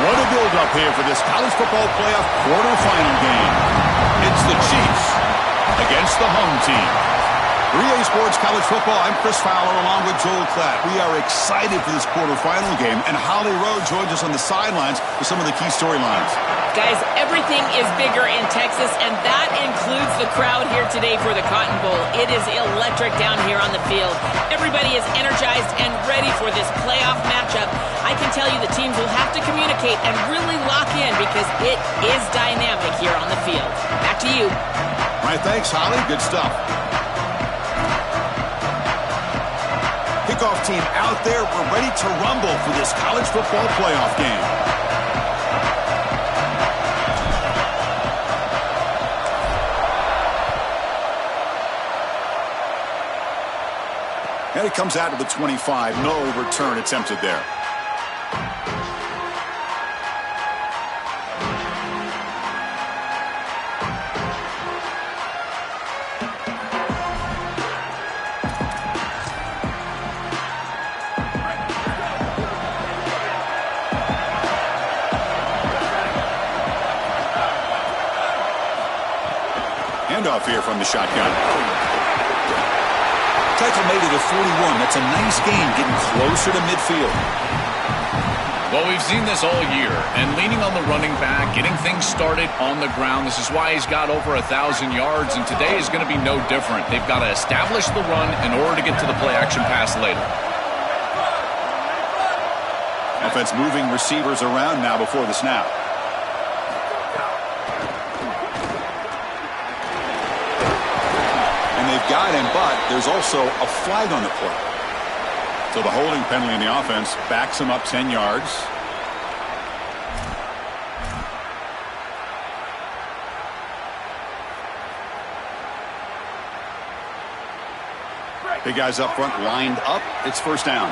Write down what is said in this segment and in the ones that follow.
What a build-up here for this college football playoff quarterfinal game. It's the Chiefs against the home team. 3A Sports College Football, I'm Chris Fowler along with Joel Klatt. We are excited for this quarterfinal game, and Holly Rowe joins us on the sidelines with some of the key storylines. Guys, everything is bigger in Texas, and that includes the crowd here today for the Cotton Bowl. It is electric down here on the field. Everybody is energized and ready for this playoff matchup. I can tell you the teams will have to communicate and really lock in because it is dynamic here on the field. Back to you. All right, thanks, Holly. Good stuff. Kickoff team out there. We're ready to rumble for this college football playoff game. And it comes out to the 25. No return attempted there. Handoff here from the shotgun. Tackle made it at 41. That's a nice gain, getting closer to midfield. Well, we've seen this all year, and leaning on the running back, getting things started on the ground. This is why he's got over 1,000 yards, and today is going to be no different. They've got to establish the run in order to get to the play-action pass later. Offense moving receivers around now before the snap. They've got him, but there's also a flag on the play. So the holding penalty in the offense backs him up 10 yards. Big guys up front lined up. It's first down.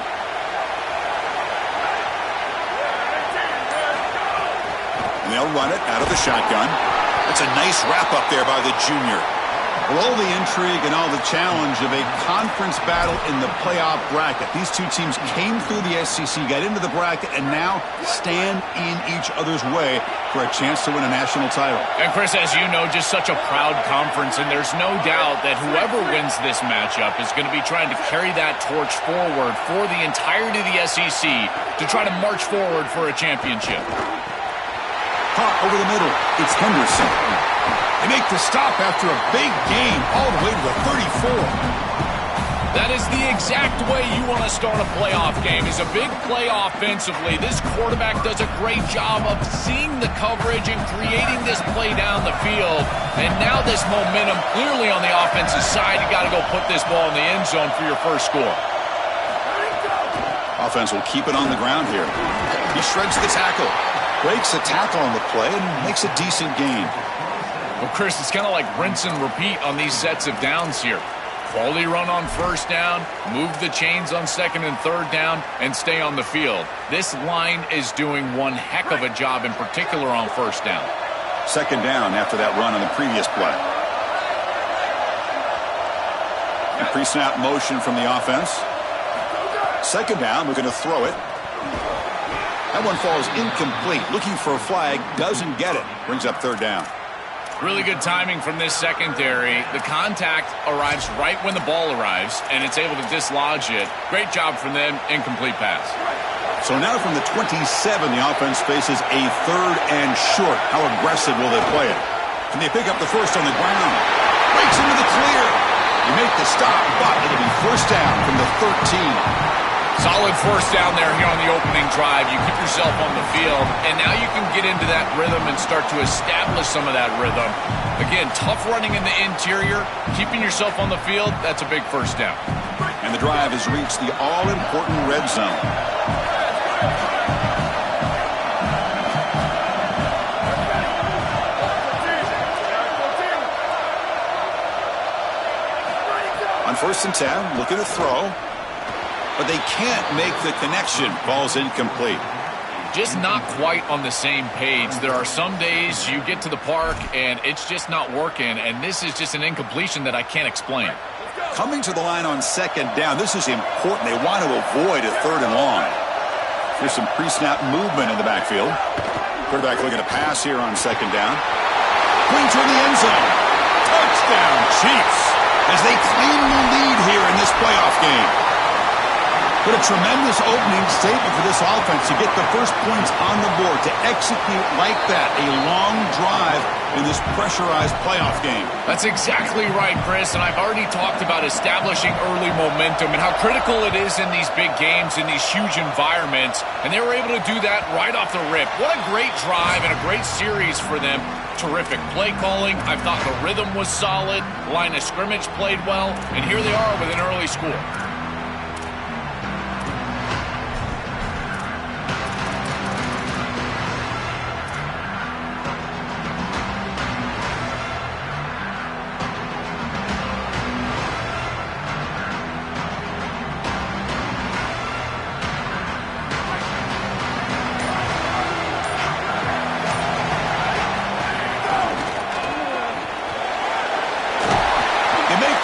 And they'll run it out of the shotgun. That's a nice wrap up there by the junior. Well, all the intrigue and all the challenge of a conference battle in the playoff bracket. These two teams came through the SEC, got into the bracket, and now stand in each other's way for a chance to win a national title. And Chris, as you know, just such a proud conference, and there's no doubt that whoever wins this matchup is going to be trying to carry that torch forward for the entirety of the SEC to try to march forward for a championship. Caught over the middle. It's Henderson. They make the stop after a big gain all the way to the 34. That is the exact way you want to start a playoff game, is a big play offensively. This quarterback does a great job of seeing the coverage and creating this play down the field. And now this momentum clearly on the offensive side. You got to go put this ball in the end zone for your first score. Offense will keep it on the ground here. He shreds the tackle, breaks a tackle on the play, and makes a decent gain. Well, Chris, it's kind of like rinse and repeat on these sets of downs here. Quality run on first down, move the chains on second and third down, and stay on the field. This line is doing one heck of a job, in particular on first down. Second down after that run on the previous play. And pre-snap motion from the offense. Second down, we're going to throw it. That one falls incomplete. Looking for a flag, doesn't get it. Brings up third down. Really good timing from this secondary. The contact arrives right when the ball arrives, and it's able to dislodge it. Great job from them. Incomplete pass. So now from the 27, the offense faces a third and short. How aggressive will they play it? Can they pick up the first on the ground? Breaks into the clear. You make the stop, but it'll be first down from the 13. Solid first down there here on the opening drive. You keep yourself on the field, and now you can get into that rhythm and start to establish some of that rhythm. Again, tough running in the interior, keeping yourself on the field, that's a big first down. And the drive has reached the all-important red zone. On first and 10, looking to throw. But they can't make the connection. Ball's incomplete. Just not quite on the same page. There are some days you get to the park and it's just not working, and this is just an incompletion that I can't explain. Coming to the line on second down, this is important. They want to avoid a third and long. There's some pre-snap movement in the backfield. Quarterback looking to pass here on second down. Going toward the end zone. Touchdown, Chiefs, as they claim the lead here in this playoff game. But a tremendous opening statement for this offense to get the first points on the board, to execute like that, a long drive in this pressurized playoff game. That's exactly right, Chris, and I've already talked about establishing early momentum and how critical it is in these big games, in these huge environments, and they were able to do that right off the rip. What a great drive and a great series for them. Terrific play calling. I thought the rhythm was solid, line of scrimmage played well, and here they are with an early score.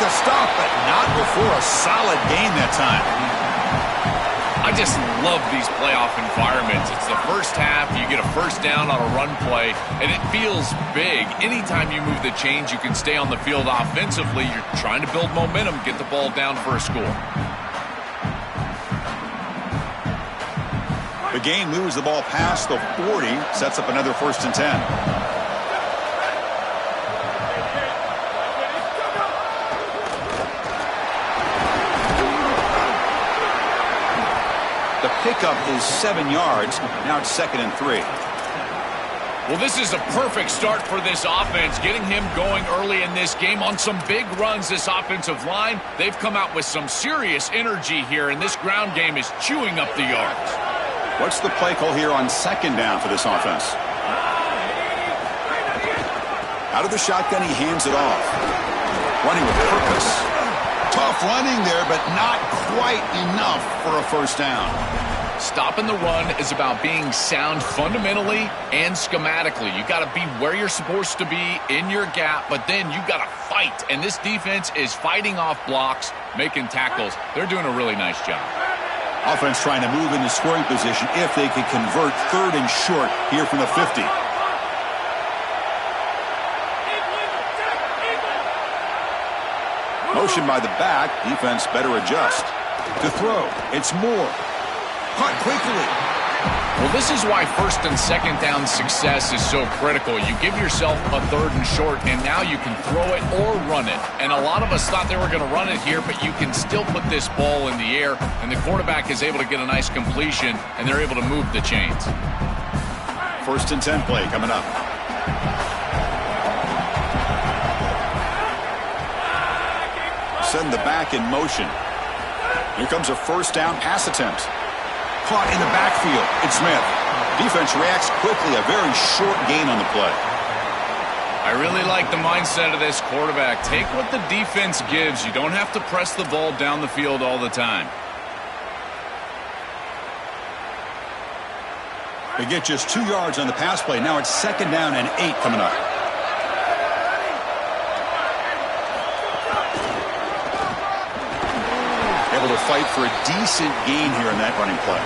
Stop, but not before a solid gain that time. I just love these playoff environments. It's the first half, you get a first down on a run play, and it feels big. Anytime you move the chains, you can stay on the field offensively. You're trying to build momentum, get the ball down for a score. The game moves the ball past the 40, sets up another 1st and 10. Pickup is 7 yards. Now it's 2nd and 3. Well, this is a perfect start for this offense, getting him going early in this game on some big runs. This offensive line, they've come out with some serious energy here, and this ground game is chewing up the yards. What's the play call here on 2nd down for this offense? Out of the shotgun, he hands it off. Running with purpose. Tough running there, but not quite enough for a 1st down. Stopping the run is about being sound fundamentally and schematically. You got to be where you're supposed to be in your gap, but then you got to fight. And this defense is fighting off blocks, making tackles. They're doing a really nice job. Offense trying to move into scoring position if they could convert 3rd and short here from the 50. Motion by the back. Defense better adjust. To throw. It's Moore. Caught quickly. Well, this is why 1st and 2nd down success is so critical. You give yourself a 3rd and short, and now you can throw it or run it. And a lot of us thought they were going to run it here, but you can still put this ball in the air, and the quarterback is able to get a nice completion, and they're able to move the chains. 1st and 10 play coming up. Send the back in motion. Here comes a 1st down pass attempt. Caught in the backfield. It's Smith. Defense reacts quickly. A very short gain on the play. I really like the mindset of this quarterback. Take what the defense gives. You don't have to press the ball down the field all the time. They get just 2 yards on the pass play. Now it's 2nd down and 8 coming up. Able to fight for a decent gain here in that running play.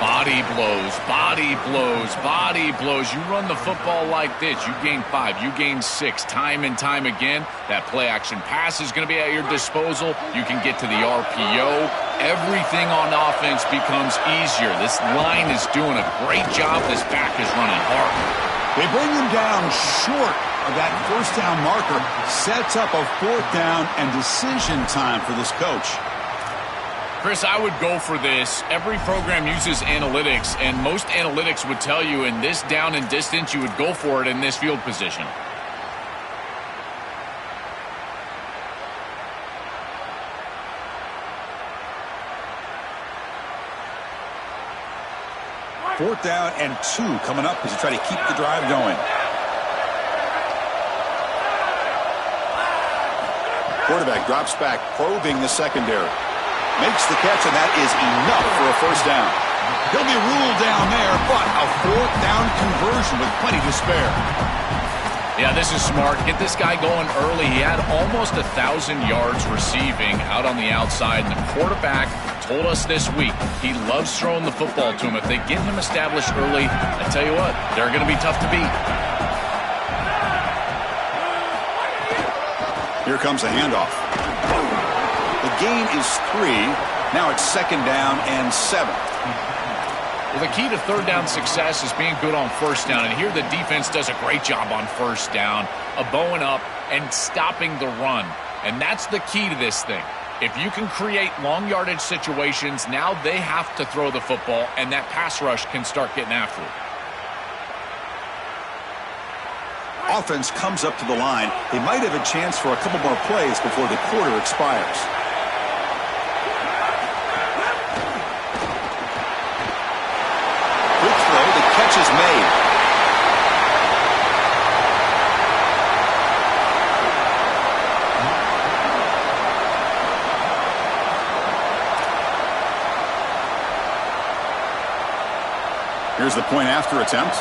Body blows, body blows, body blows. You run the football like this, you gain 5, you gain 6, time and time again. That play-action pass is going to be at your disposal. You can get to the RPO. Everything on offense becomes easier. This line is doing a great job. This back is running hard. They bring him down short of that 1st down marker. Sets up a 4th down and decision time for this coach. Chris, I would go for this. Every program uses analytics, and most analytics would tell you in this down and distance, you would go for it in this field position. Fourth down and 2 coming up as you try to keep the drive going. Quarterback drops back, probing the secondary. Makes the catch, and that is enough for a 1st down. He'll be ruled down there, but a 4th down conversion with plenty to spare. Yeah, this is smart. Get this guy going early. He had almost 1,000 yards receiving out on the outside, and the quarterback told us this week he loves throwing the football to him. If they get him established early, I tell you what, they're going to be tough to beat. Here comes the handoff. The gain is 3. Now it's 2nd down and 7. Well, the key to third down success is being good on first down. And here the defense does a great job on first down, bowing up and stopping the run. And that's the key to this thing. If you can create long yardage situations, now they have to throw the football, and that pass rush can start getting after it. Offense comes up to the line. They might have a chance for a couple more plays before the quarter expires. Quick throw. The catch is made. Here's the point after attempt.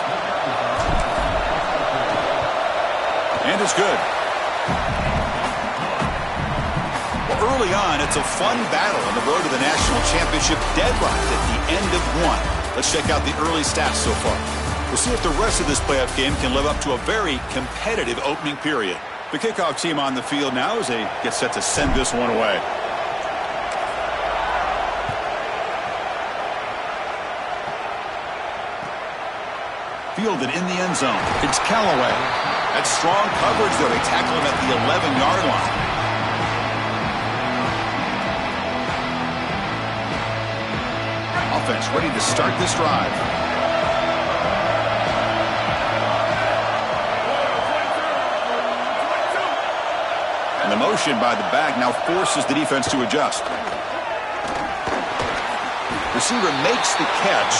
And it's good. Well, early on, it's a fun battle on the road to the national championship, deadlocked at the end of 1. Let's check out the early stats so far. We'll see if the rest of this playoff game can live up to a very competitive opening period. The kickoff team on the field now as they get set to send this one away. Fielded in the end zone. It's Callaway. That's strong coverage there. They tackle him at the 11-yard line. Offense ready to start this drive. And the motion by the back now forces the defense to adjust. Receiver makes the catch.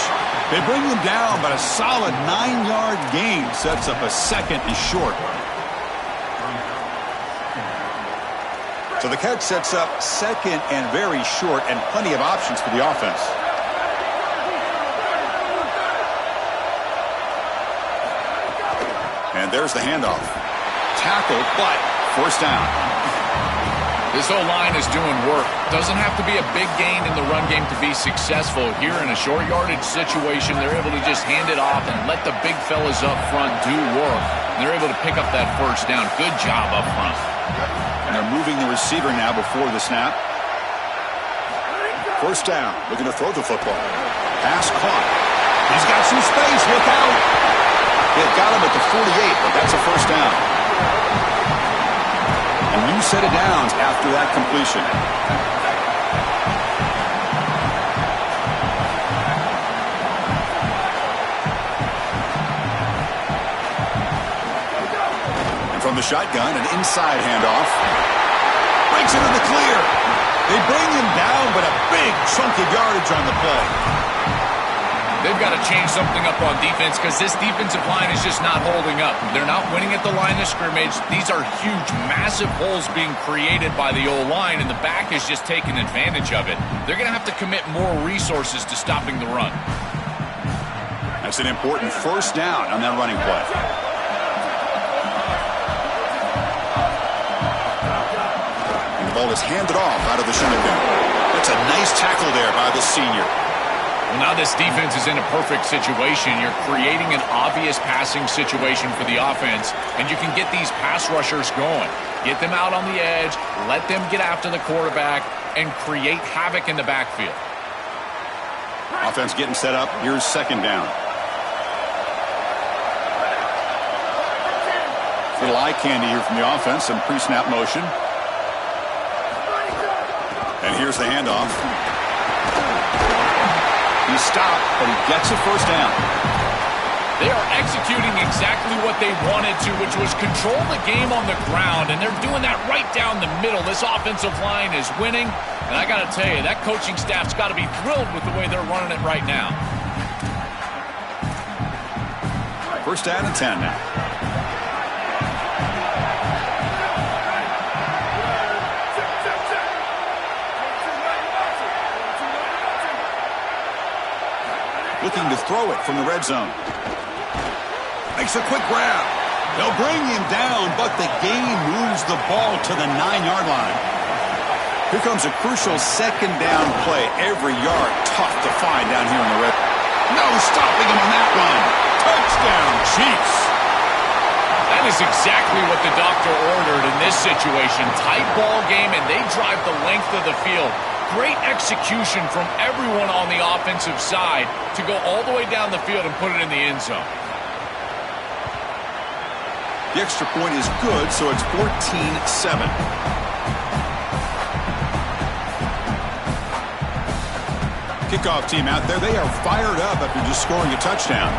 They bring him down, but a solid 9-yard gain sets up a 2nd and short. So the catch sets up 2nd and very short, and plenty of options for the offense. And there's the handoff. Tackled, but first down. This O-line is doing work. Doesn't have to be a big gain in the run game to be successful. Here in a short yardage situation, they're able to just hand it off and let the big fellas up front do work. And they're able to pick up that first down. Good job up front. And they're moving the receiver now before the snap. First down, looking to throw the football. Pass caught. He's got some space. Look out. They've got him at the 48, but that's a first down. A new set of downs after that completion. And from the shotgun, an inside handoff. Breaks into the clear. They bring him down, but a big chunk of yardage on the play. They've got to change something up on defense because this defensive line is just not holding up. They're not winning at the line of scrimmage. These are huge, massive holes being created by the O-line, and the back is just taking advantage of it. They're going to have to commit more resources to stopping the run. That's an important first down on that running play. And the ball is handed off out of the shotgun. That's a nice tackle there by the senior. Well, now this defense is in a perfect situation. You're creating an obvious passing situation for the offense, and you can get these pass rushers going. Get them out on the edge, let them get after the quarterback, and create havoc in the backfield. Offense getting set up. Here's 2nd down. Little eye candy here from the offense. Some pre-snap motion. And here's the handoff. He stopped, but he gets a first down. They are executing exactly what they wanted to, which was control the game on the ground, and they're doing that right down the middle. This offensive line is winning, and I got to tell you, that coaching staff's got to be thrilled with the way they're running it right now. First down and 10 now. Looking to throw it from the red zone. Makes a quick grab. They'll bring him down, but the game moves the ball to the 9-yard line. Here comes a crucial second down play. Every yard tough to find down here in the red. No stopping him on that run. Touchdown, Chiefs. That is exactly what the doctor ordered in this situation. Tight ball game, and they drive the length of the field. Great execution from everyone on the offensive side to go all the way down the field and put it in the end zone. The extra point is good, so it's 14-7. Kickoff team out there. They are fired up after just scoring a touchdown.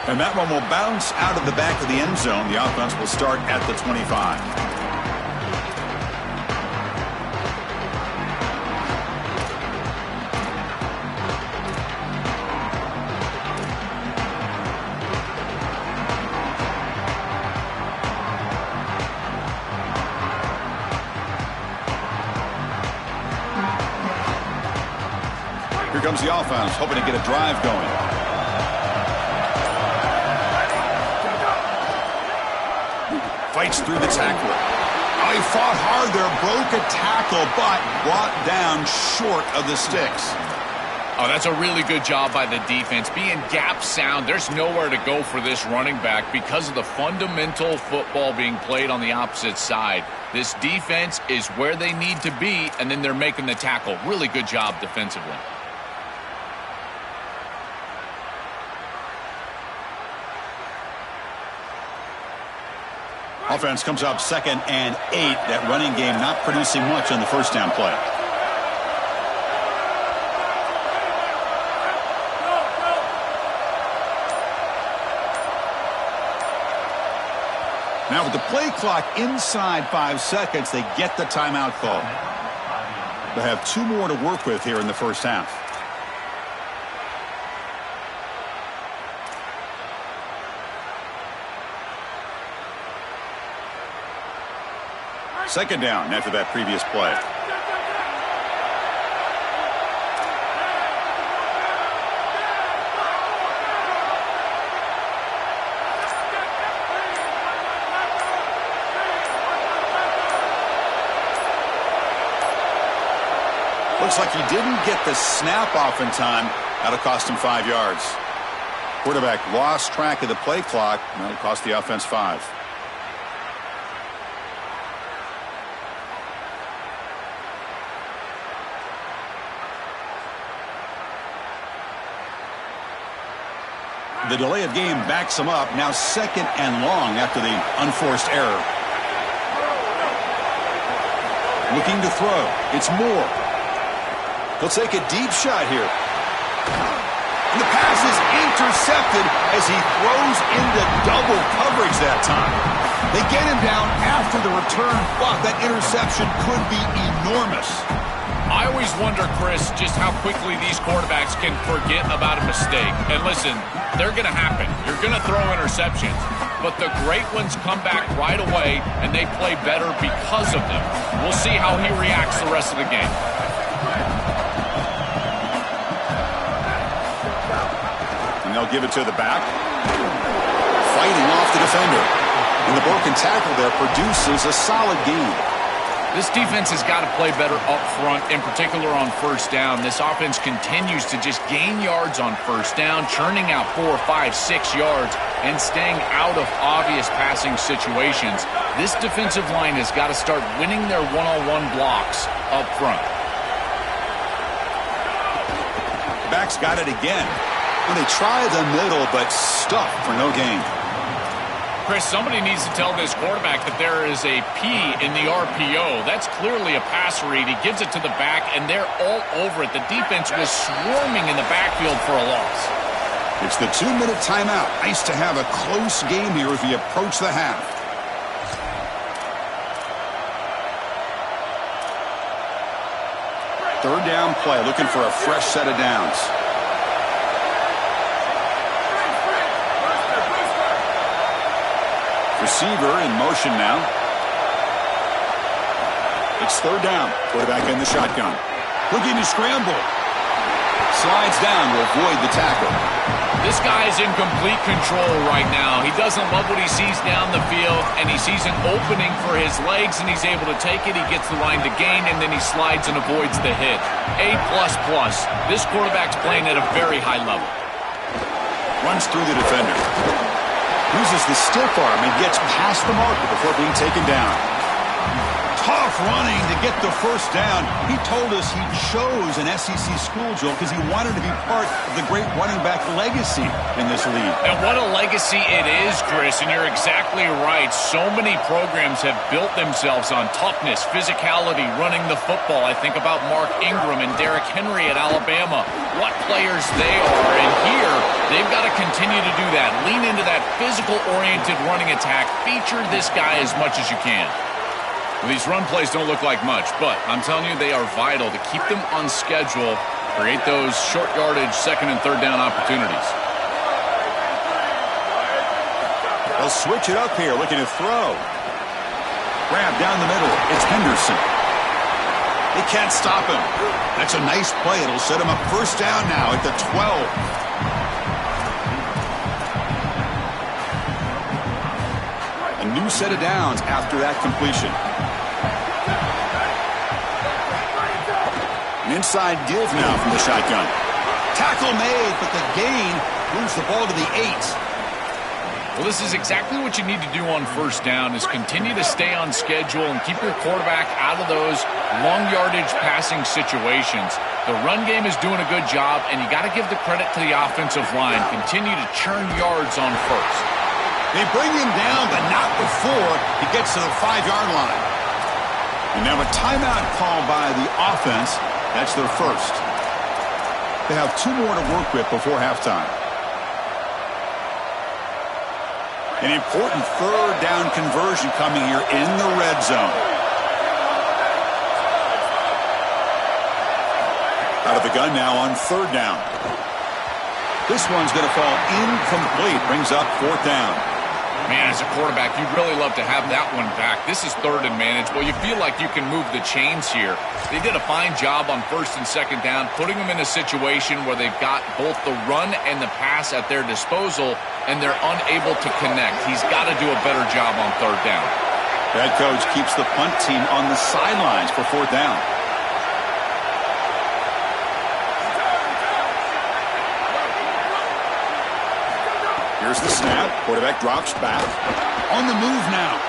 And that one will bounce out of the back of the end zone. The offense will start at the 25. Here comes the offense, hoping to get a drive going. Fights through the tackler. Oh, he fought hard there, broke a tackle, but brought down short of the sticks. Oh, that's a really good job by the defense. Being gap sound, there's nowhere to go for this running back because of the fundamental football being played on the opposite side. This defense is where they need to be, and then they're making the tackle. Really good job defensively. Offense comes up 2nd and 8. That running game not producing much on the first down play. Now with the play clock inside 5 seconds, they get the timeout call. They have 2 more to work with here in the first half. Second down after that previous play. Looks like he didn't get the snap off in time. That'll cost him 5 yards. Quarterback lost track of the play clock. That'll cost the offense 5. The delay of game backs him up. Now 2nd and long after the unforced error. Looking to throw. It's Moore. He'll take a deep shot here. And the pass is intercepted as he throws into double coverage that time. They get him down after the return, but that interception could be enormous. I always wonder, Chris, just how quickly these quarterbacks can forget about a mistake. And listen, they're going to happen. You're going to throw interceptions. But the great ones come back right away, and they play better because of them. We'll see how he reacts the rest of the game. And they'll give it to the back. Fighting off the defender. And the broken tackle there produces a solid gain. This defense has got to play better up front, in particular on first down. This offense continues to just gain yards on first down, churning out 4, 5, 6 yards, and staying out of obvious passing situations. This defensive line has got to start winning their one-on-one blocks up front. Backs got it again. When they try the middle, but stuffed for no gain. Chris, somebody needs to tell this quarterback that there is a P in the RPO. That's clearly a pass read. He gives it to the back, and they're all over it. The defense was swarming in the backfield for a loss. It's the 2-minute timeout. Nice to have a close game here as we approach the half. Third down play, looking for a fresh set of downs. Receiver in motion now. It's third down. Quarterback in the shotgun. Looking to scramble. Slides down to avoid the tackle. This guy's in complete control right now. He doesn't love what he sees down the field, and he sees an opening for his legs, and he's able to take it. He gets the line to gain, and then he slides and avoids the hit. A++. This quarterback's playing at a very high level. Runs through the defender. Uses the stiff arm and gets past the marker before being taken down. Tough running to get the first down. He told us he chose an SEC school, Joel, because he wanted to be part of the great running back legacy in this league. And what a legacy it is, Chris, and you're exactly right. So many programs have built themselves on toughness, physicality, running the football. I think about Mark Ingram and Derrick Henry at Alabama. What players they are, and here they've got to continue to do that. Lean into that physical-oriented running attack. Feature this guy as much as you can. These run plays don't look like much, but I'm telling you, they are vital to keep them on schedule, create those short yardage second and third down opportunities. They'll switch it up here, looking to throw. Grab down the middle. It's Henderson. They can't stop him. That's a nice play. It'll set him up first down now at the 12. A new set of downs after that completion. An inside give now from the shotgun. Tackle made, but the gain moves the ball to the 8. Well, this is exactly what you need to do on first down, is continue to stay on schedule and keep your quarterback out of those long yardage passing situations. The run game is doing a good job, and you got to give the credit to the offensive line. Continue to churn yards on first. They bring him down, but not before he gets to the 5-yard line. And now a timeout call by the offense. That's their first. They have 2 more to work with before halftime. An important third down conversion coming here in the red zone. Out of the gun now on third down. This one's going to fall incomplete. Brings up 4th down. Man, as a quarterback, you'd really love to have that one back. This is third and manageable. You feel like you can move the chains here. They did a fine job on first and second down, putting them in a situation where they've got both the run and the pass at their disposal, and they're unable to connect. He's got to do a better job on third down. Head coach keeps the punt team on the sidelines for 4th down. Here's the snap. Quarterback drops back. On the move now.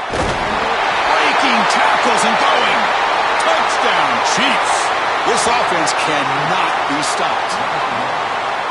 Breaking tackles and going. Touchdown, Chiefs. This offense cannot be stopped.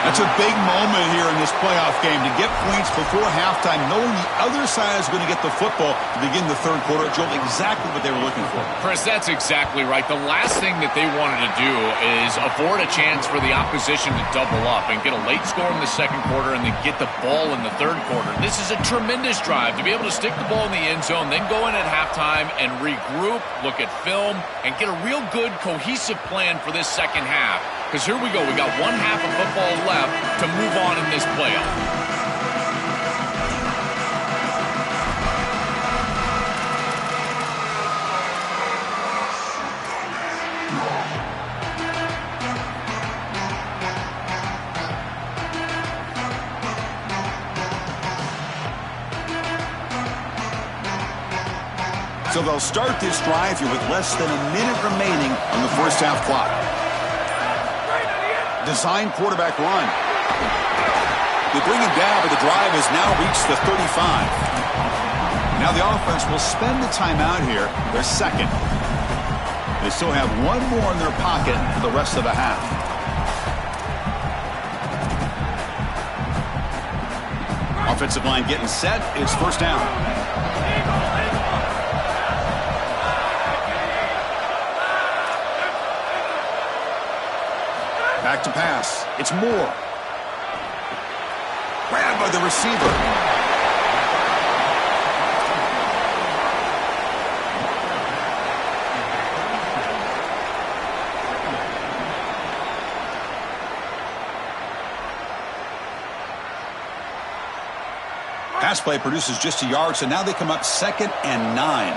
That's a big moment here in this playoff game to get points before halftime, knowing the other side is going to get the football to begin the third quarter. Joel, exactly what they were looking for. Chris, that's exactly right. The last thing that they wanted to do is afford a chance for the opposition to double up and get a late score in the second quarter and then get the ball in the third quarter. This is a tremendous drive to be able to stick the ball in the end zone, then go in at halftime and regroup, look at film, and get a real good cohesive plan for this second half. Because here we go. We got one half of football left to move on in this playoff. So they'll start this drive here with less than a minute remaining on the first half clock. Design quarterback run. They bring him down, but the drive has now reached the 35. Now the offense will spend the timeout here, their second. They still have one more in their pocket for the rest of the half. Offensive line getting set. It's first down. Back to pass. It's Moore. Grabbed by the receiver. Pass play produces just a yard, so now they come up 2nd and 9.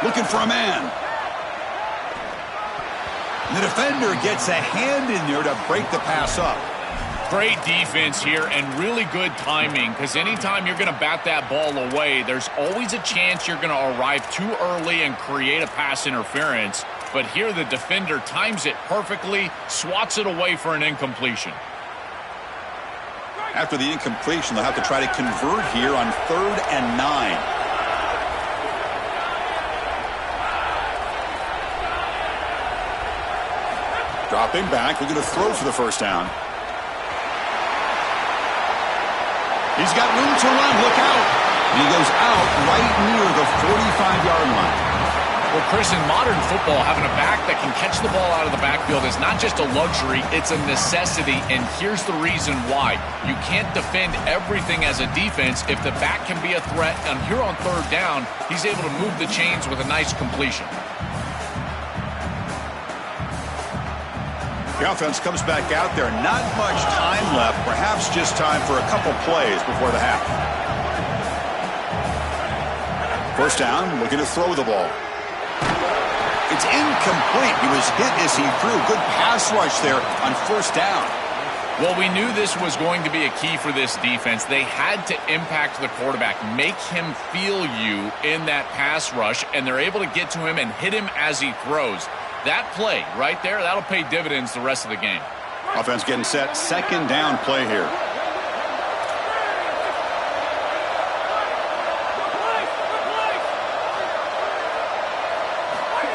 Looking for a man. And the defender gets a hand in there to break the pass up. Great defense here and really good timing, because anytime you're going to bat that ball away, there's always a chance you're going to arrive too early and create a pass interference. But here the defender times it perfectly, swats it away for an incompletion. After the incompletion, they'll have to try to convert here on 3rd and 9. Dropping back, looking to throw for the first down. He's got room to run. Look out. And he goes out right near the 45-yard line. Well, Chris, in modern football, having a back that can catch the ball out of the backfield is not just a luxury, it's a necessity, and here's the reason why. You can't defend everything as a defense if the back can be a threat, and here on 3rd down, he's able to move the chains with a nice completion. The offense comes back out there. Not much time left. Perhaps just time for a couple plays before the half. First down, looking to throw the ball. It's incomplete. He was hit as he threw. Good pass rush there on 1st down. Well, we knew this was going to be a key for this defense. They had to impact the quarterback, make him feel you in that pass rush, and they're able to get to him and hit him as he throws. That play right there, that'll pay dividends the rest of the game. Offense getting set. 2nd down play here.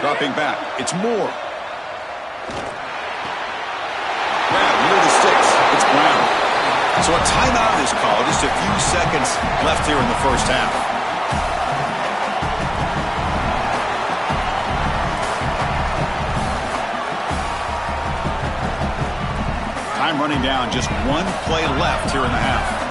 Dropping back. It's Moore. Brown near the sticks. It's Brown. So a timeout is called. Just a few seconds left here in the first half. Time running down, just 1 play left here in the half.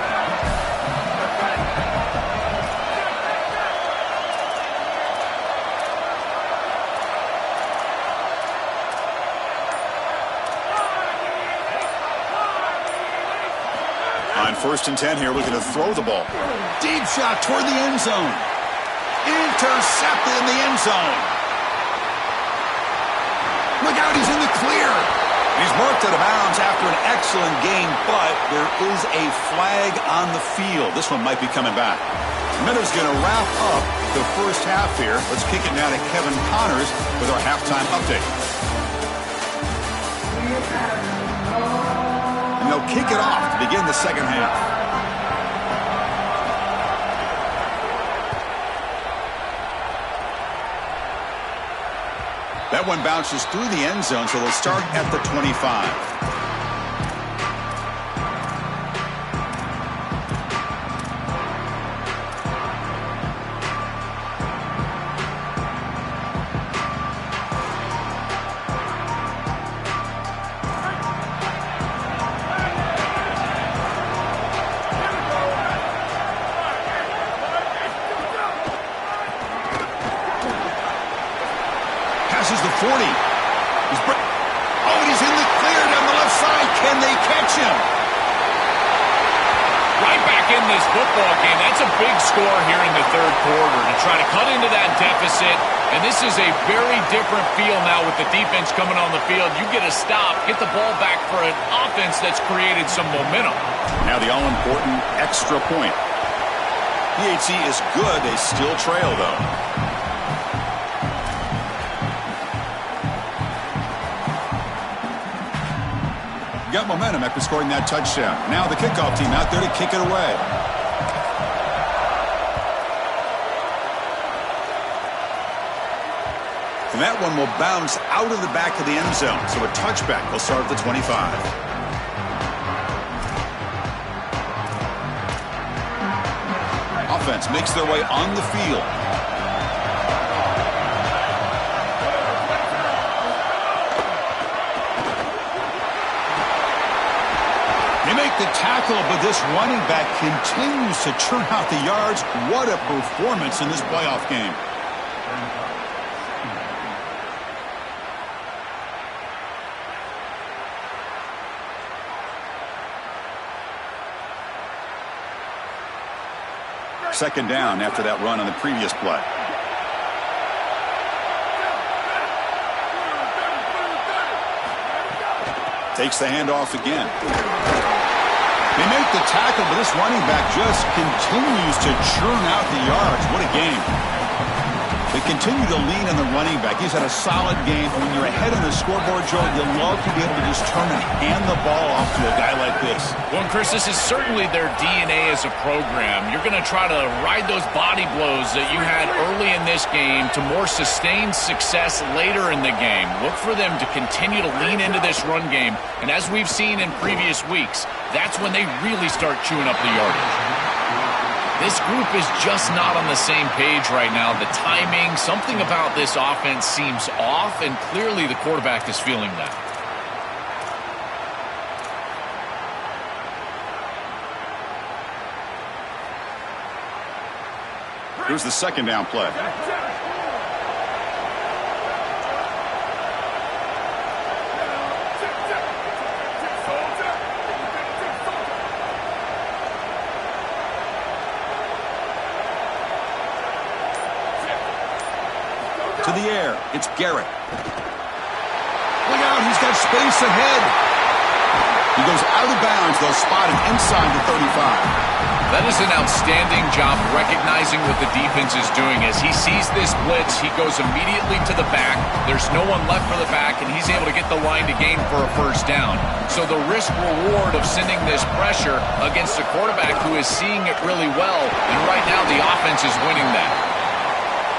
On 1st and 10 here, looking to throw the ball. Deep shot toward the end zone. Intercepted in the end zone. Look out, he's in the clear. He's marked out of bounds after an excellent game, but there is a flag on the field. This one might be coming back. Miller's going to wrap up the first half here. Let's kick it now to Kevin Connors with our halftime update. And they'll kick it off to begin the second half. That one bounces through the end zone, so they'll start at the 25. Passes the 40. He's in the clear down the left side. Can they catch him? Right back in this football game. That's a big score here in the 3rd quarter to try to cut into that deficit. And this is a very different feel now with the defense coming on the field. You get a stop, get the ball back for an offense that's created some momentum. Now the all-important extra point. PHC is good. They still trail, though. Got momentum after scoring that touchdown. Now the kickoff team out there to kick it away. And that one will bounce out of the back of the end zone. So a touchback will start at the 25. Offense makes their way on the field. Make the tackle, but this running back continues to churn out the yards. What a performance in this playoff game. Second down after that run on the previous play. Takes the handoff again. They make the tackle, but this running back just continues to churn out the yards. What a game. They continue to lean on the running back. He's had a solid game. When you're ahead on the scoreboard, Joe, you love to be able to just turn and hand the ball off to a guy like this. Well, Chris, this is certainly their DNA as a program. You're going to try to ride those body blows that you had early in this game to more sustained success later in the game. Look for them to continue to lean into this run game. And as we've seen in previous weeks, that's when they really start chewing up the yardage. This group is just not on the same page right now. The timing, something about this offense seems off, and clearly the quarterback is feeling that. Here's the second down play. To the air, it's Garrett. Look out, he's got space ahead. He goes out of bounds. They'll spot him inside the 35. That is an outstanding job recognizing what the defense is doing. As he sees this blitz, he goes immediately to the back. There's no one left for the back, and he's able to get the line to gain for a first down. So the risk-reward of sending this pressure against a quarterback who is seeing it really well, and right now the offense is winning that.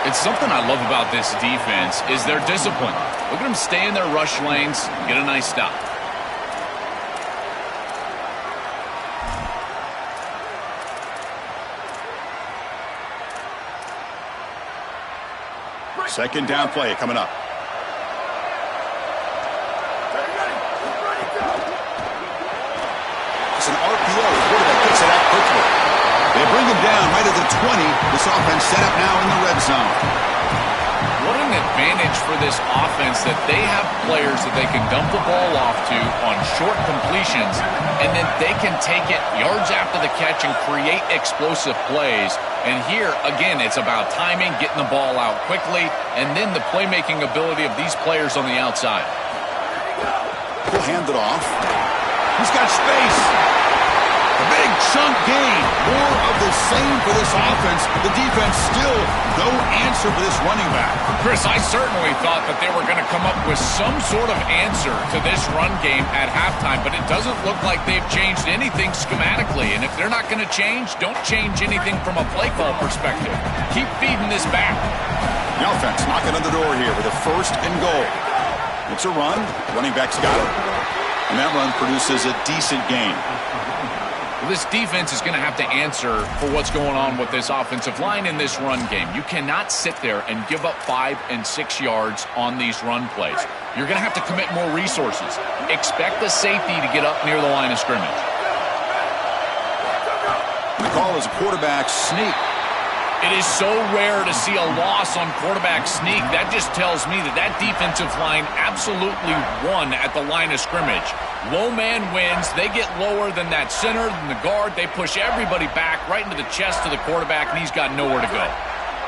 It's something I love about this defense is their discipline. Look at them stay in their rush lanes, get a nice stop. Second down play coming up. It's an RPO. The quarterback picks it out quickly. They bring him down right at the 20. This offense set up now in the red zone. What an advantage for this offense that they have players that they can dump the ball off to on short completions, and then they can take it yards after the catch and create explosive plays. And here, again, it's about timing, getting the ball out quickly, and then the playmaking ability of these players on the outside. He'll hand it off. He's got space. A big chunk gain. More of the same for this offense. The defense still no answer for this running back. Chris, I certainly thought that they were going to come up with some sort of answer to this run game at halftime, but it doesn't look like they've changed anything schematically. And if they're not going to change, don't change anything from a play call perspective. Keep feeding this back. The offense knocking on the door here with a 1st and goal. It's a run. Running back's got it. And that run produces a decent gain. This defense is going to have to answer for what's going on with this offensive line in this run game. You cannot sit there and give up 5 and 6 yards on these run plays. You're going to have to commit more resources. Expect the safety to get up near the line of scrimmage. The call is a quarterback sneak. It is so rare to see a loss on quarterback sneak. That just tells me that that defensive line absolutely won at the line of scrimmage. Low man wins. They get lower than that center, than the guard. They push everybody back right into the chest of the quarterback, and he's got nowhere to go.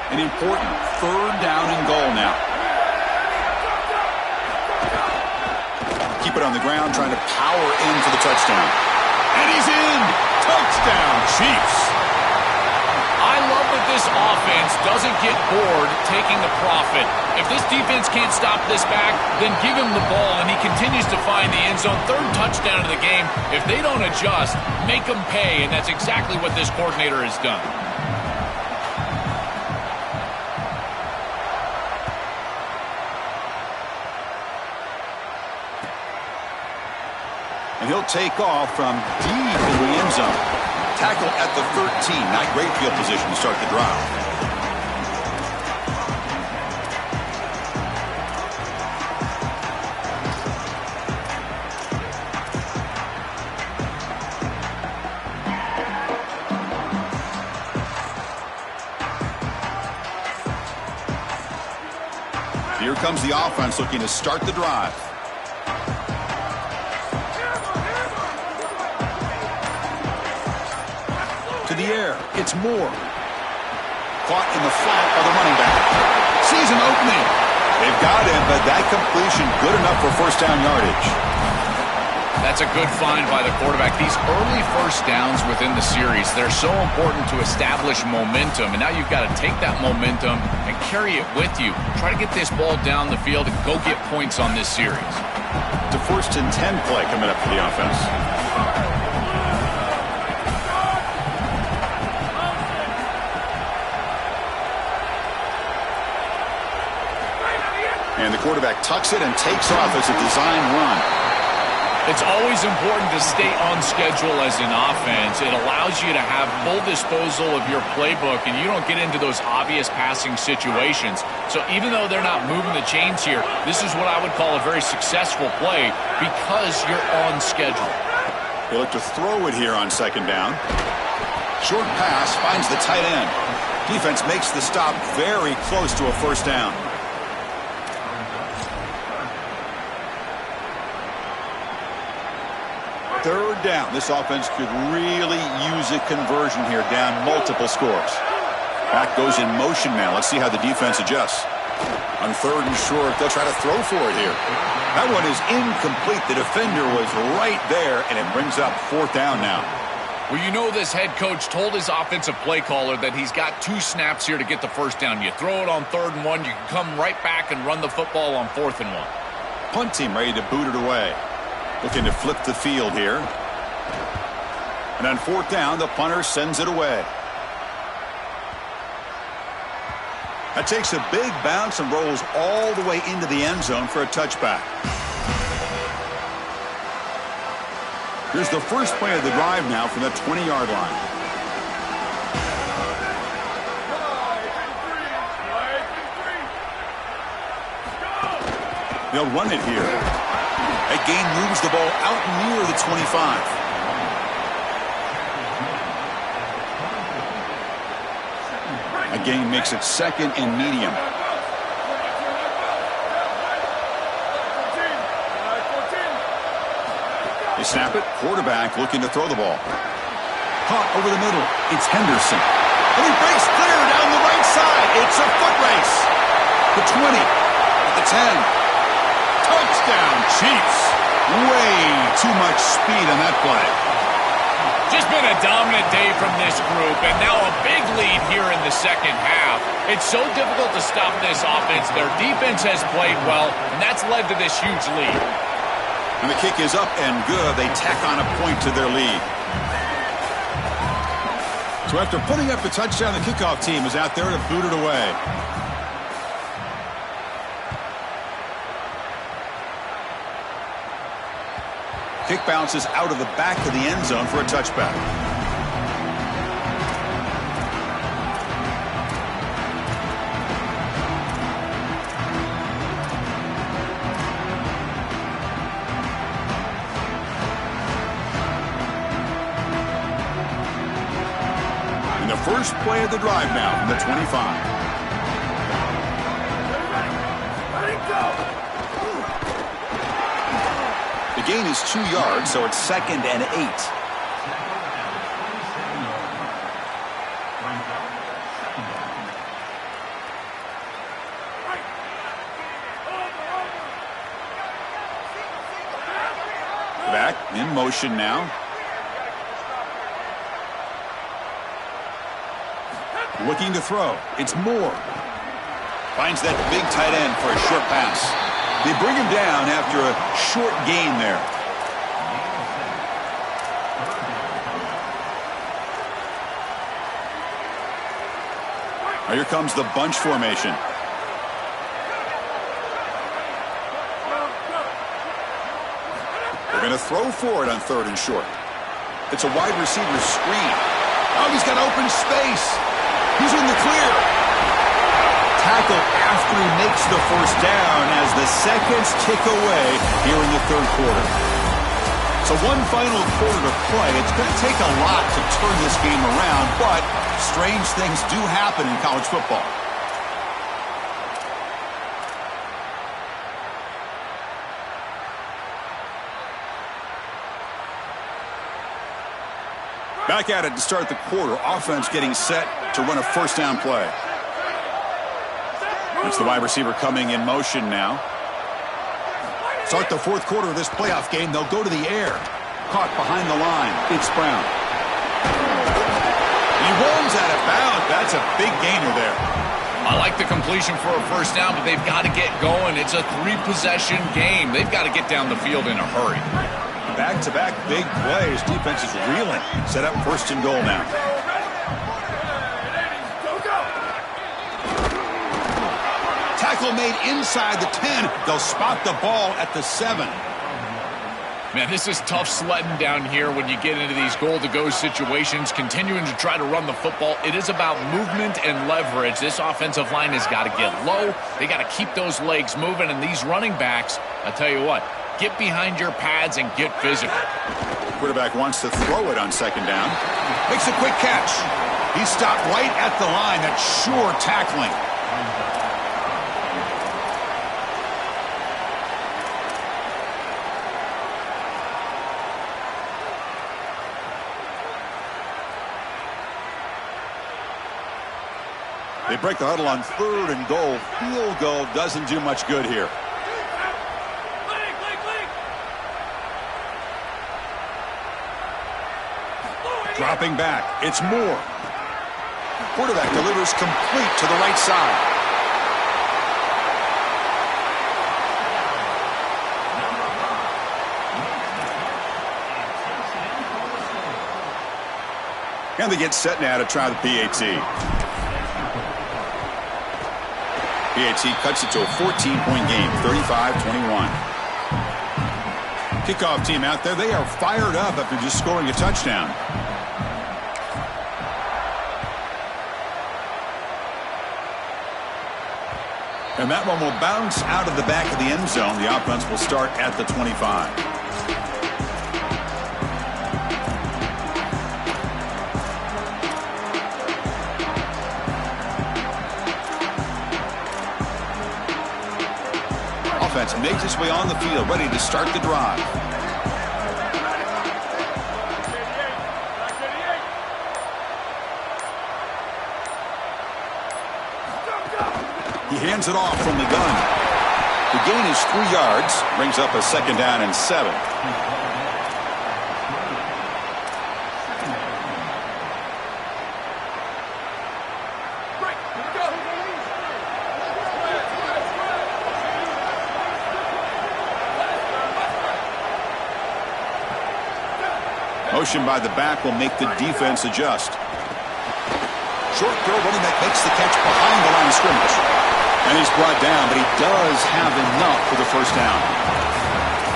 An important 3rd down and goal now. Keep it on the ground, trying to power in for the touchdown. And he's in! Touchdown, Chiefs! I love that this offense doesn't get bored taking the profit. If this defense can't stop this back, then give him the ball, and he continues to find the end zone. 3rd touchdown of the game. If they don't adjust, make them pay, and that's exactly what this coordinator has done. And he'll take off from deep in the end zone. Tackle at the 13. Not great field position to start the drive. Here comes the offense looking to start the drive. To the air, it's Moore. Caught in the flat by the running back. Sees an opening. They've got him, but that completion good enough for 1st down yardage. That's a good find by the quarterback. These early first downs within the series, they're so important to establish momentum. And now you've got to take that momentum and carry it with you. Try to get this ball down the field and go get points on this series. The 1st and 10 play coming up for the offense. And the quarterback tucks it and takes off as a design run. It's always important to stay on schedule as an offense. It allows you to have full disposal of your playbook, and you don't get into those obvious passing situations. So even though they're not moving the chains here, this is what I would call a very successful play because you're on schedule. They look to throw it here on 2nd down. Short pass finds the tight end. Defense makes the stop very close to a 1st down. Third down. This offense could really use a conversion here, down multiple scores. Back goes in motion now. Let's see how the defense adjusts. On 3rd and short, they'll try to throw for it here. That one is incomplete. The defender was right there, and it brings up 4th down now. Well, you know this head coach told his offensive play caller that he's got 2 snaps here to get the 1st down. You throw it on 3rd and 1, you can come right back and run the football on 4th and 1. Punt team ready to boot it away. Looking to flip the field here. And on 4th down, the punter sends it away. That takes a big bounce and rolls all the way into the end zone for a touchback. Here's the first play of the drive now from the 20-yard line. They'll run it here. That gain moves the ball out near the 25. A gain makes it 2nd and medium. They snap it. Quarterback looking to throw the ball. Caught over the middle. It's Henderson. And he breaks clear down the right side. It's a foot race. The 20. The 10. Touchdown, Chiefs. Way too much speed on that play. Just been a dominant day from this group, and now a big lead here in the 2nd half. It's so difficult to stop this offense. Their defense has played well, and that's led to this huge lead. And the kick is up and good. They tack on a point to their lead. So after putting up the touchdown, the kickoff team is out there to boot it away. Kick bounces out of the back of the end zone for a touchback. And the first play of the drive now from the 25. The gain is 2 yards, so it's 2nd and 8. Back in motion now. Looking to throw. It's Moore. Finds that big tight end for a short pass. They bring him down after a short gain there. Now here comes the bunch formation. They're going to throw for it on 3rd and short. It's a wide receiver screen. Oh, he's got open space. He's in the clear. Tackle after he makes the 1st down as the seconds tick away here in the 3rd quarter. So one final quarter to play. It's going to take a lot to turn this game around, but strange things do happen in college football. Back at it to start the quarter. Offense getting set to run a 1st down play. It's the wide receiver coming in motion now. Start the fourth quarter of this playoff game. They'll go to the air. Caught behind the line. It's Brown. He rolls out of bounds. That's a big gainer there. I like the completion for a first down, but they've got to get going. It's a 3-possession game. They've got to get down the field in a hurry. Back-to-back big plays. Defense is reeling. Set up first and goal now. Tackle made inside the 10. They'll spot the ball at the 7. Man, this is tough sledding down here when you get into these goal-to-go situations, continuing to try to run the football. It is about movement and leverage. This offensive line has got to get low. They got to keep those legs moving, and these running backs, I tell you what, get behind your pads and get physical. Quarterback wants to throw it on second down. Makes a quick catch. He stopped right at the line. That's sure tackling. They break the huddle on third and goal. Field goal doesn't do much good here. Dropping back. It's Moore. Quarterback delivers complete to the right side. And they get set now to try the PAT. PAT cuts it to a 14-point game, 35-21. Kickoff team out there, they are fired up after just scoring a touchdown. And that one will bounce out of the back of the end zone. The offense will start at the 25. Makes its way on the field, ready to start the drive. He hands it off from the gun. The gain is 3 yards, brings up a second down and 7. Motion by the back will make the defense adjust. Short throw, running back makes the catch behind the line of scrimmage. And he's brought down, but he does have enough for the first down.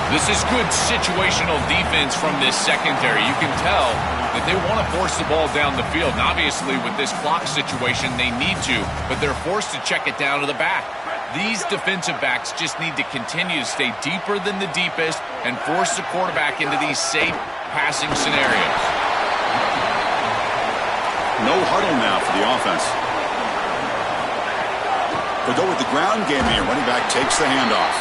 This is good situational defense from this secondary. You can tell that they want to force the ball down the field. And obviously, with this clock situation, they need to, but they're forced to check it down to the back. These defensive backs just need to continue to stay deeper than the deepest and force the quarterback into these safe passing scenarios. No huddle now for the offense. They'll go with the ground game here. Running back takes the handoff.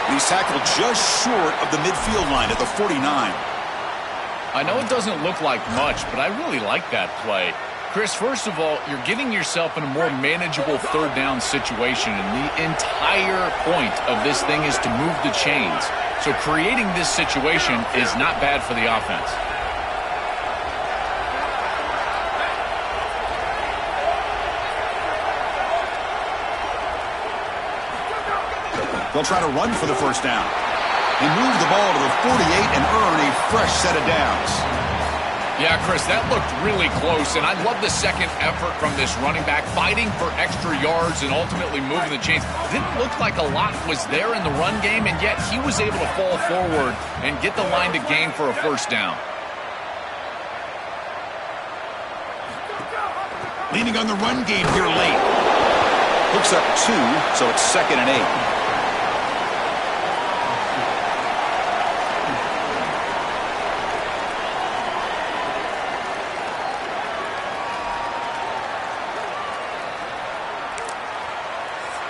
He's tackled just short of the midfield line at the 49. I know it doesn't look like much, but I really like that play. Chris, first of all, you're getting yourself in a more manageable third down situation, and the entire point of this thing is to move the chains. So creating this situation is not bad for the offense. They'll try to run for the first down. He moves the ball to the 48 and earn a fresh set of downs. Yeah, Chris, that looked really close, and I love the second effort from this running back, fighting for extra yards and ultimately moving the chains. It didn't look like a lot was there in the run game, and yet he was able to fall forward and get the line to gain for a first down. Leaning on the run game here late. Hooks up 2, so it's 2nd and 8.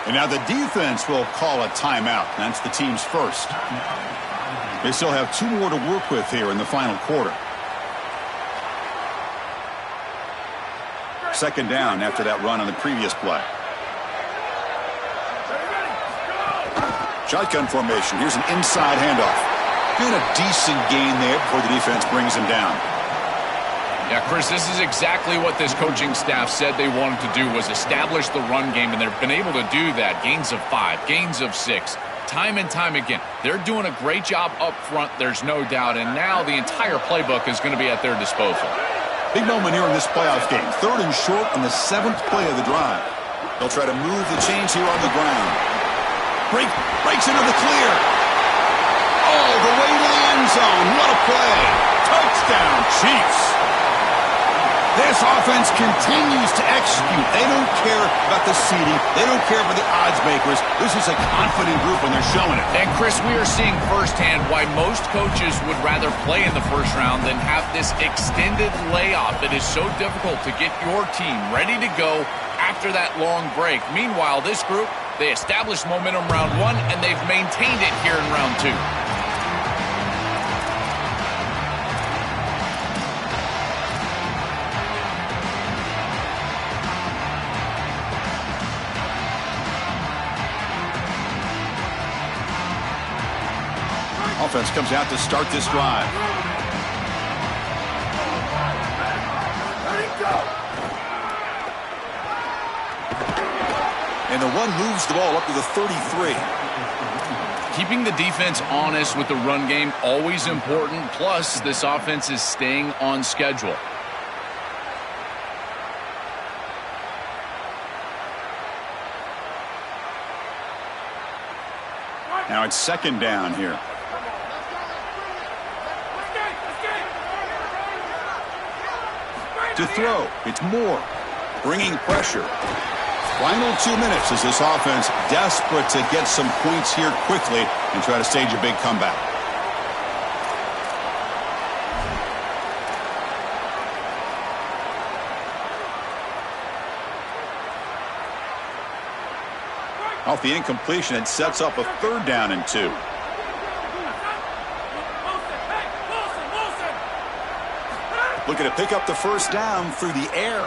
And now the defense will call a timeout. That's the team's first. They still have 2 more to work with here in the final quarter. Second down after that run on the previous play. Shotgun formation. Here's an inside handoff. And a decent gain there before the defense brings him down. Yeah, Chris, this is exactly what this coaching staff said they wanted to do, was establish the run game, and they've been able to do that. Gains of 5, gains of 6, time and time again. They're doing a great job up front, there's no doubt, and now the entire playbook is going to be at their disposal. Big moment here in this playoff game. 3rd and short on the 7th play of the drive. They'll try to move the chains here on the ground. Breaks into the clear. All the way to the end zone. What a play. Touchdown, Chiefs. This offense continues to execute. They don't care about the seeding. They don't care about the odds makers. This is a confident group, and they're showing it. And, Chris, we are seeing firsthand why most coaches would rather play in the first round than have this extended layoff. It is so difficult to get your team ready to go after that long break. Meanwhile, this group, they established momentum round 1, and they've maintained it here in round 2. Offense comes out to start this drive. And the one moves the ball up to the 33. Keeping the defense honest with the run game, always important. Plus, this offense is staying on schedule. Now it's 2nd down here. To throw, it's Moore, bringing pressure. Final 2 minutes as this offense desperate to get some points here quickly and try to stage a big comeback. Off the incompletion, it sets up a 3rd down and 2. Looking to pick up the 1st down through the air.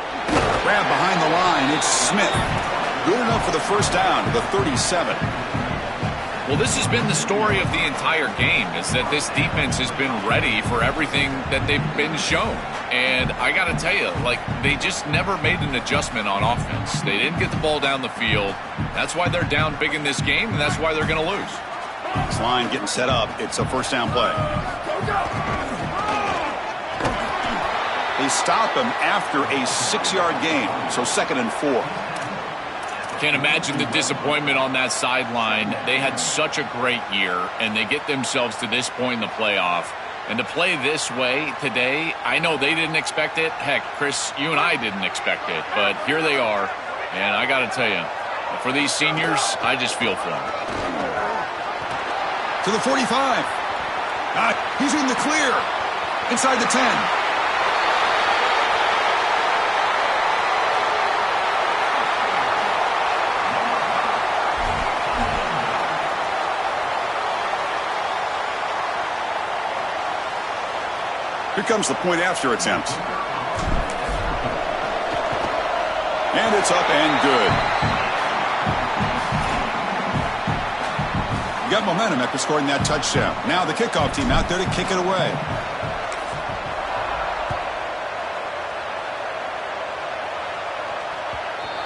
Grab behind the line. It's Smith. Good enough for the 1st down to the 37. Well, this has been the story of the entire game, is that this defense has been ready for everything that they've been shown. And I got to tell you, they just never made an adjustment on offense. They didn't get the ball down the field. That's why they're down big in this game, and that's why they're going to lose. This line getting set up. It's a 1st down play. They stop him after a 6-yard gain, so 2nd and 4. Can't imagine the disappointment on that sideline. They had such a great year, and they get themselves to this point in the playoff. And to play this way today, I know they didn't expect it. Heck, Chris, you and I didn't expect it. But here they are, and I got to tell you, for these seniors, I just feel for them. To the 45. He's in the clear. Inside the 10. Here comes the point after attempt. And it's up and good. You got momentum after scoring that touchdown. Now the kickoff team out there to kick it away.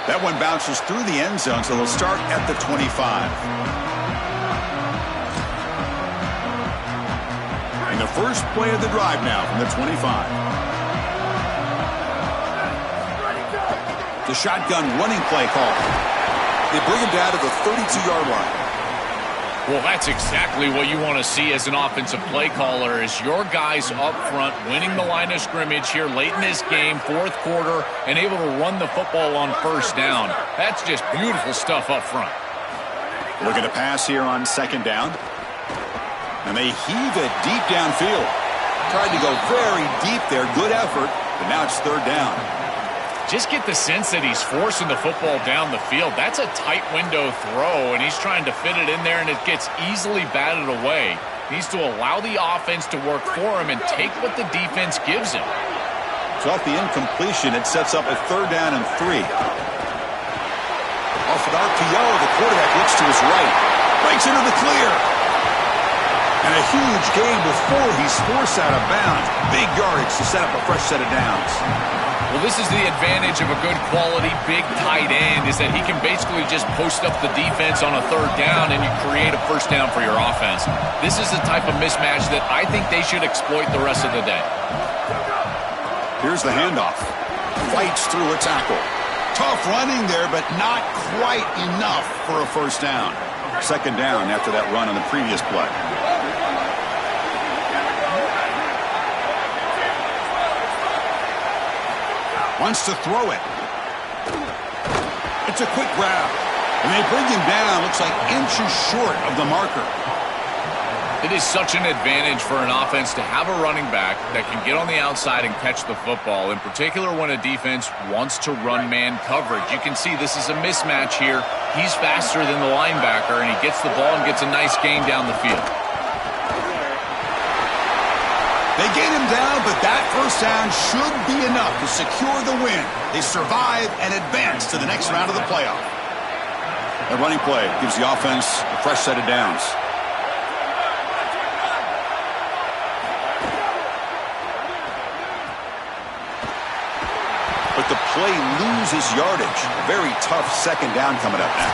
That one bounces through the end zone, so they'll start at the 25. And the first play of the drive now from the 25. The shotgun running play call. They bring him down to the 32-yard line. Well, that's exactly what you want to see as an offensive play caller, is your guys up front winning the line of scrimmage here late in this game, 4th quarter, and able to run the football on 1st down. That's just beautiful stuff up front. Looking to pass here on 2nd down. And they heave it deep downfield. Tried to go very deep there. Good effort, but now it's 3rd down. Just get the sense that he's forcing the football down the field. That's a tight window throw, and he's trying to fit it in there, and it gets easily batted away. He needs to allow the offense to work for him and take what the defense gives him. So off the incompletion, it sets up a 3rd down and 3. Off an RPO, the quarterback looks to his right. Breaks into the clear. And a huge gain before he's forced out of bounds. Big yardage to set up a fresh set of downs. Well, this is the advantage of a good quality big tight end, is that he can basically just post up the defense on a third down and you create a first down for your offense. This is the type of mismatch that I think they should exploit the rest of the day. Here's the handoff. Fights through a tackle. Tough running there, but not quite enough for a first down. Second down after that run on the previous play. Wants to throw it. It's a quick grab. And they bring him down, looks like inches short of the marker. It is such an advantage for an offense to have a running back that can get on the outside and catch the football, in particular when a defense wants to run man coverage. You can see this is a mismatch here. He's faster than the linebacker, and he gets the ball and gets a nice gain down the field. They get him down, but that first down should be enough to secure the win. They survive and advance to the next round of the playoff. A running play gives the offense a fresh set of downs. But the play loses yardage. A very tough second down coming up now.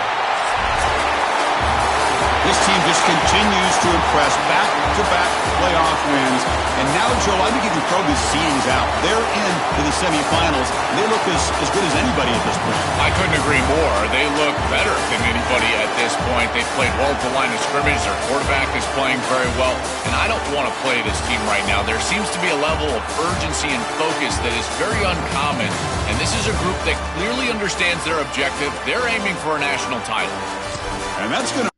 This team just continues to impress, back-to-back playoff wins. And now, Joe, I think you can throw these seedings out. They're into the semifinals. They look as good as anybody at this point. I couldn't agree more. They look better than anybody at this point. They've played well at the line of scrimmage. Their quarterback is playing very well. And I don't want to play this team right now. There seems to be a level of urgency and focus that is very uncommon. And this is a group that clearly understands their objective. They're aiming for a national title. And that's going to